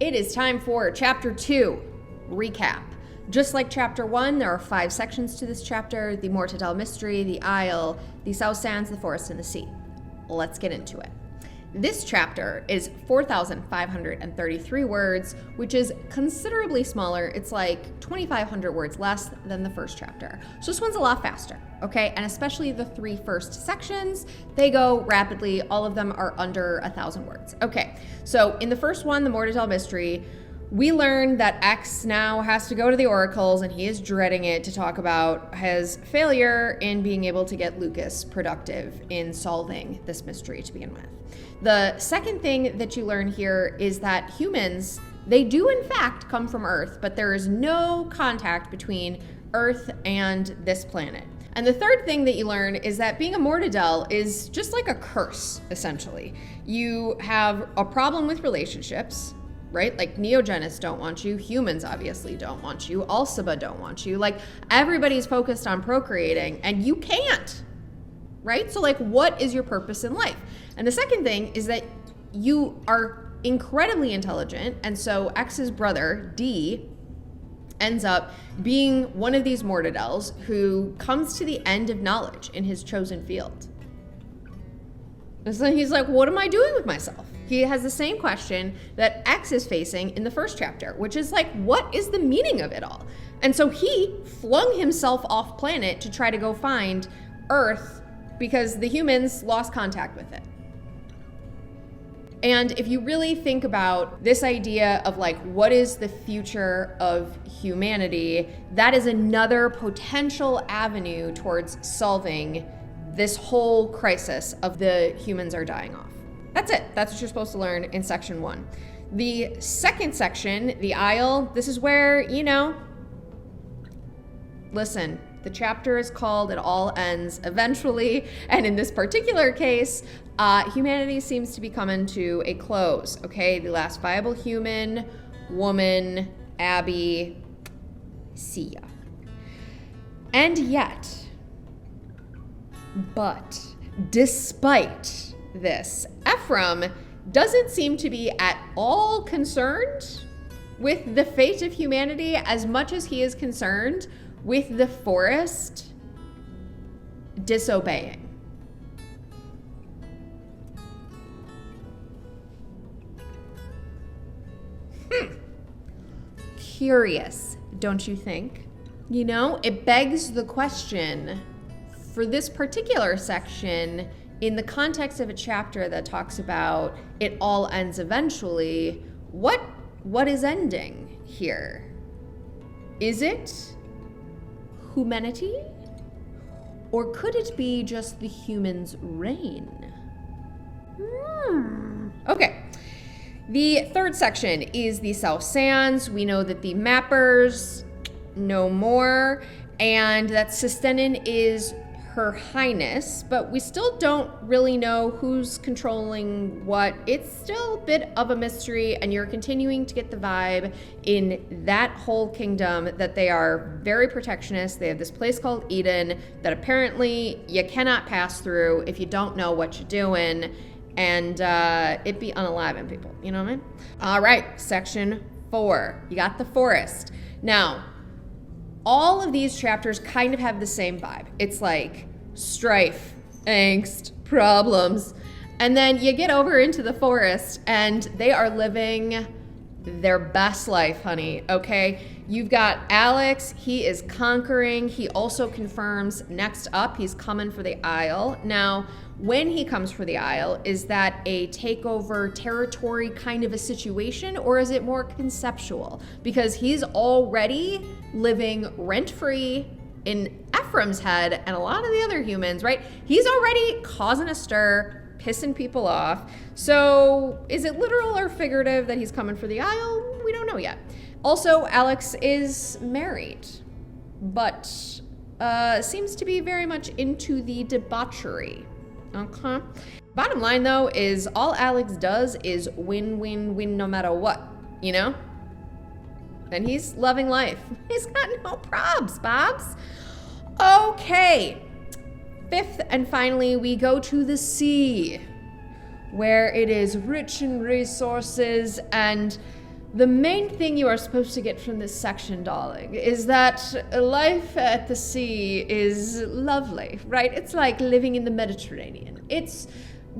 it is time for chapter 2, recap. Just like chapter 1, there are 5 sections to this chapter: the mortudel mystery, the isle, the south sands, the forest, and the sea. Let's get into it. This chapter is 4,533 words, which is considerably smaller. It's like 2,500 words less than the first chapter. So this one's a lot faster, okay? And especially the 3 first sections, they go rapidly. All of them are under 1,000 words. Okay, so in the first one, the mortudel mystery, we learn that X now has to go to the oracles, and he is dreading it, to talk about his failure in being able to get Lucas productive in solving this mystery to begin with. The second thing that you learn here is that humans, they do in fact come from Earth, but there is no contact between Earth and this planet. And the third thing that you learn is that being a mortudel is just like a curse, essentially. You have a problem with relationships, right? Like Neogenes don't want you, humans obviously don't want you, Alciba don't want you. Like everybody's focused on procreating and you can't, right? So like, what is your purpose in life? And the second thing is that you are incredibly intelligent, and so X's brother, D, ends up being one of these mortudels who comes to the end of knowledge in his chosen field. And so he's like, what am I doing with myself? He has the same question that X is facing in the first chapter, which is like, what is the meaning of it all? And so he flung himself off planet to try to go find Earth because the humans lost contact with it. And if you really think about this idea of like, what is the future of humanity, that is another potential avenue towards solving this whole crisis of the humans are dying off. That's it. That's what you're supposed to learn in section 1. The second section, the isle, this is where, listen, the chapter is called It All Ends Eventually. And in this particular case, humanity seems to be coming to a close, okay? The last viable human, woman, Abby, see ya. And yet, but despite this, Ephraim doesn't seem to be at all concerned with the fate of humanity as much as he is concerned with the forest disobeying. Curious, don't you think? It begs the question for this particular section in the context of a chapter that talks about it all ends eventually. What is ending here? Is it humanity? Or could it be just the humans' reign? Okay. The third section is the South Sands. We know that the mappers know more, and that Sistenin is Her Highness, but we still don't really know who's controlling what. It's still a bit of a mystery, and you're continuing to get the vibe in that whole kingdom that they are very protectionist. They have this place called Eden that apparently you cannot pass through if you don't know what you're doing, and it be unaliving people, you know what I mean? All right, section 4, you got the forest. Now, all of these chapters kind of have the same vibe. It's like strife, angst, problems. And then you get over into the forest and they are living their best life, honey, okay? You've got Alex, he is conquering. He also confirms next up, he's coming for the Isle. Now, when he comes for the Isle, is that a takeover territory kind of a situation, or is it more conceptual? Because he's already living rent-free in Ephraim's head and a lot of the other humans, right? He's already causing a stir, pissing people off. So is it literal or figurative that he's coming for the Isle? We don't know yet. Also, Alex is married, but seems to be very much into the debauchery. Okay. Bottom line, though, is all Alex does is win, win, win no matter what, And he's loving life. He's got no probs, Bobs. Okay. 5th and finally, we go to the sea, where it is rich in resources and The main thing you are supposed to get from this section, darling, is that life at the sea is lovely, right? It's like living in the Mediterranean. It's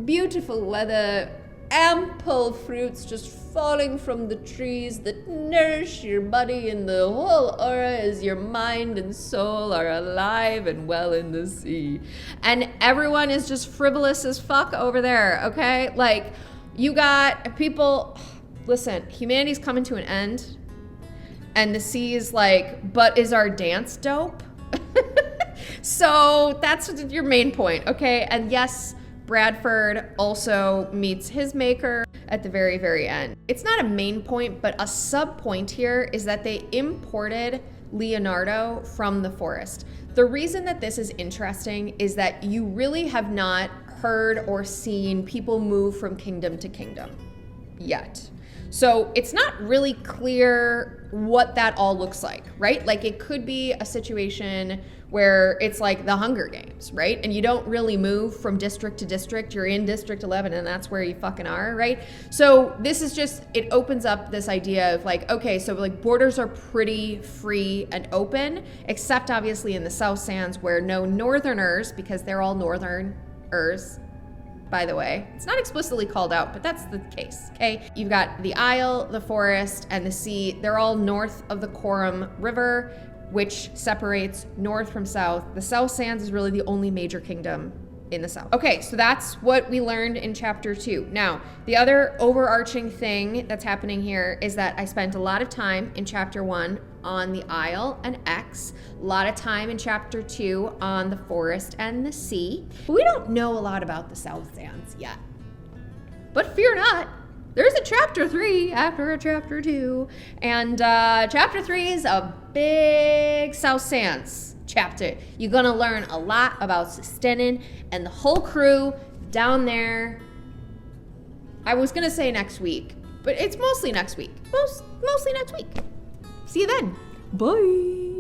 beautiful weather, ample fruits just falling from the trees that nourish your body, and the whole aura is your mind and soul are alive and well in the sea. And everyone is just frivolous as fuck over there, okay? Like, you got people... Listen, humanity's coming to an end, and the sea is like, but is our dance dope? So that's your main point, okay? And yes, Bradford also meets his maker at the very, very end. It's not a main point, but a sub point here is that they imported Leonardo from the forest. The reason that this is interesting is that you really have not heard or seen people move from kingdom to kingdom yet. So it's not really clear what that all looks like, right? Like, it could be a situation where it's like the Hunger Games, right? And you don't really move from district to district. You're in District 11 and that's where you fucking are, right? So this is just, it opens up this idea of like, okay, so like borders are pretty free and open, except obviously in the South Sands where no northerners, because they're all northerners, by the way. It's not explicitly called out, but that's the case, okay? You've got the Isle, the forest, and the sea. They're all north of the Coram River, which separates north from south. The South Sands is really the only major kingdom in the south. Okay, so that's what we learned in chapter 2. Now, the other overarching thing that's happening here is that I spent a lot of time in chapter 1 on the Isle and X, a lot of time in chapter 2 on the forest and the sea. But we don't know a lot about the South Sands yet. But fear not, there's a chapter 3 after a chapter 2, and chapter 3 is a big South Sands chapter. You're gonna learn a lot about Sustenin and the whole crew down there. I was gonna say next week, but it's mostly next week. Mostly next week. See you then. Bye.